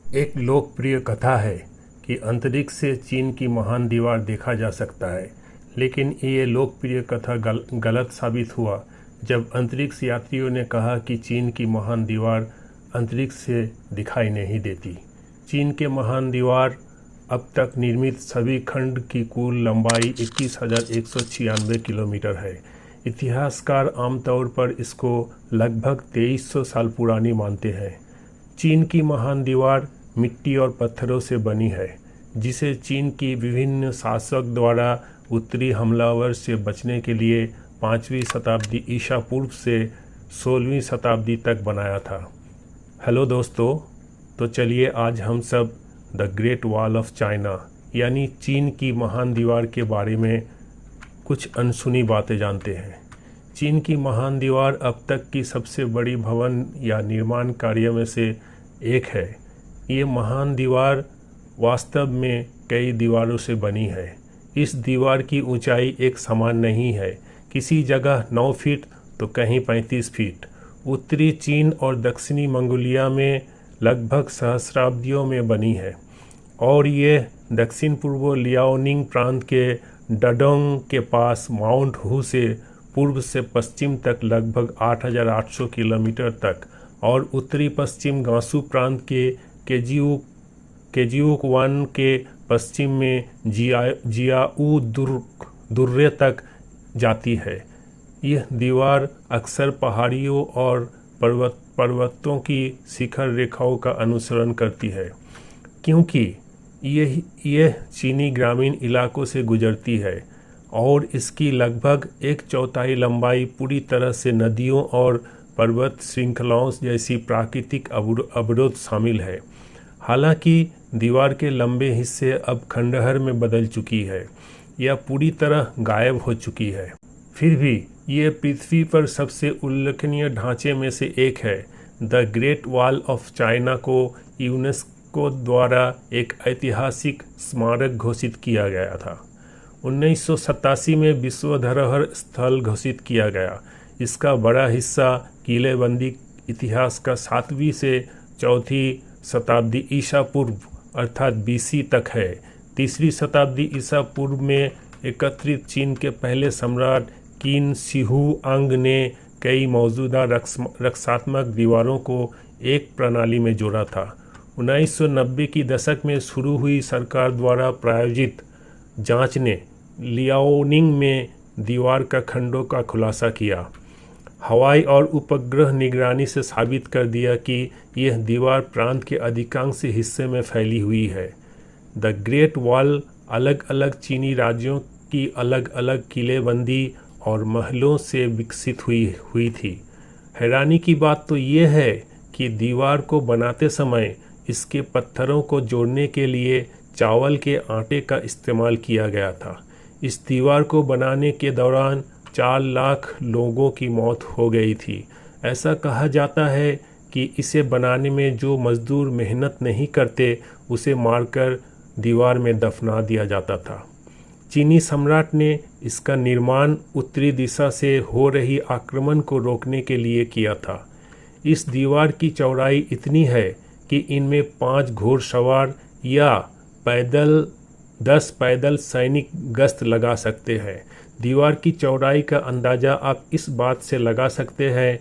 एक लोकप्रिय कथा है कि अंतरिक्ष से चीन की महान दीवार देखा जा सकता है, लेकिन ये लोकप्रिय कथा गलत साबित हुआ जब अंतरिक्ष यात्रियों ने कहा कि चीन की महान दीवार अंतरिक्ष से दिखाई नहीं देती। चीन के महान दीवार अब तक निर्मित सभी खंड की कुल लंबाई 21,196 किलोमीटर है। इतिहासकार आमतौर पर इसको लगभग 2300 साल पुरानी मानते हैं। चीन की महान दीवार मिट्टी और पत्थरों से बनी है, जिसे चीन की विभिन्न शासक द्वारा उत्तरी हमलावर से बचने के लिए 5वीं शताब्दी ईसा पूर्व से 16वीं शताब्दी तक बनाया था। हेलो दोस्तों, तो चलिए आज हम सब the great wall of China यानी चीन की महान दीवार के बारे में कुछ अनसुनी बातें जानते हैं। चीन की महान दीवार अब तक की सबसे बड़ी भवन या निर्माण कार्य में से एक है। ये महान दीवार वास्तव में कई दीवारों से बनी है। इस दीवार की ऊंचाई एक समान नहीं है, किसी जगह 9 फीट तो कहीं 35 फीट। उत्तरी चीन और दक्षिणी मंगोलिया में लगभग सहस्राब्दियों में बनी है और ये दक्षिण पूर्व लियाओनिंग प्रांत के डडोंग के पास माउंट हू से पूर्व से पश्चिम तक लगभग 8,800 किलोमीटर तक और उत्तरी पश्चिम गांसू प्रांत के केजिउकवान के पश्चिम में जियाऊ दुर्रे तक जाती है। यह दीवार अक्सर पहाड़ियों और पर्वतों की शिखर रेखाओं का अनुसरण करती है, क्योंकि यह चीनी ग्रामीण इलाकों से गुजरती है और इसकी लगभग 1/4 लंबाई पूरी तरह से नदियों और पर्वत श्रृंखलाओं जैसी प्राकृतिक अवरोध शामिल है। हालांकि दीवार के लंबे हिस्से अब खंडहर में बदल चुकी है या पूरी तरह गायब हो चुकी है, फिर भी ये पृथ्वी पर सबसे उल्लेखनीय ढांचे में से एक है। The great wall of China को यूनेस्को द्वारा एक ऐतिहासिक स्मारक घोषित किया गया था। 1987 में विश्व धरोहर स्थल घोषित किया गया। इसका बड़ा हिस्सा किलेबंदी इतिहास का 7वीं से 4वीं शताब्दी ईसा पूर्व अर्थात BC तक है। 3री शताब्दी ईसा पूर्व में एकत्रित चीन के पहले सम्राट किन शी हुआंग ने कई मौजूदा रक्षात्मक दीवारों को एक प्रणाली में जोड़ा था। 1990 की दशक में शुरू हुई सरकार द्वारा प्रायोजित जांच ने लियाओनिंग में दीवार का खंडों का खुलासा किया। हवाई और उपग्रह निगरानी से साबित कर दिया कि यह दीवार प्रांत के अधिकांश हिस्से में फैली हुई है। द ग्रेट वॉल अलग अलग चीनी राज्यों की अलग अलग किलेबंदी और महलों से विकसित हुई थी। हैरानी की बात तो यह है कि दीवार को बनाते समय इसके पत्थरों को जोड़ने के लिए चावल के आटे का इस्तेमाल किया गया था। इस दीवार को बनाने के दौरान 4 लाख लोगों की मौत हो गई थी। ऐसा कहा जाता है कि इसे बनाने में जो मजदूर मेहनत नहीं करते उसे मारकर दीवार में दफना दिया जाता था। चीनी सम्राट ने इसका निर्माण उत्तरी दिशा से हो रही आक्रमण को रोकने के लिए किया था। इस दीवार की चौड़ाई इतनी है कि इनमें 5 घोड़सवार या 10 पैदल सैनिक गश्त लगा सकते हैं। दीवार की चौड़ाई का अंदाज़ा आप इस बात से लगा सकते हैं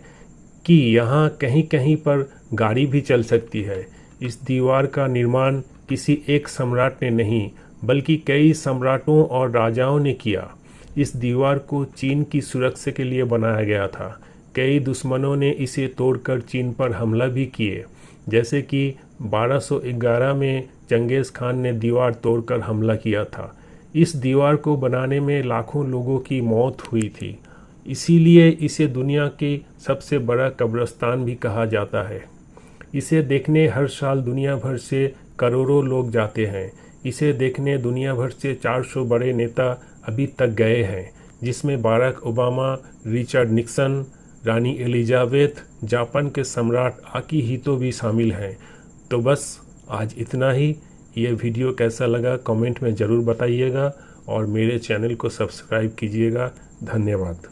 कि यहाँ कहीं कहीं पर गाड़ी भी चल सकती है। इस दीवार का निर्माण किसी एक सम्राट ने नहीं, बल्कि कई सम्राटों और राजाओं ने किया। इस दीवार को चीन की सुरक्षा के लिए बनाया गया था। कई दुश्मनों ने इसे तोड़कर चीन पर हमला भी किए, जैसे कि 1211 में चंगेज़ खान ने दीवार तोड़कर हमला किया था। इस दीवार को बनाने में लाखों लोगों की मौत हुई थी, इसीलिए इसे दुनिया की सबसे बड़ा कब्रिस्तान भी कहा जाता है। इसे देखने हर साल दुनिया भर से करोड़ों लोग जाते हैं। इसे देखने दुनिया भर से 400 बड़े नेता अभी तक गए हैं, जिसमें बाराक ओबामा, रिचर्ड निक्सन, रानी एलिजाबेथ, जापान के सम्राट आकिहितो भी शामिल हैं। तो बस आज इतना ही। ये वीडियो कैसा लगा कमेंट में ज़रूर बताइएगा और मेरे चैनल को सब्सक्राइब कीजिएगा। धन्यवाद।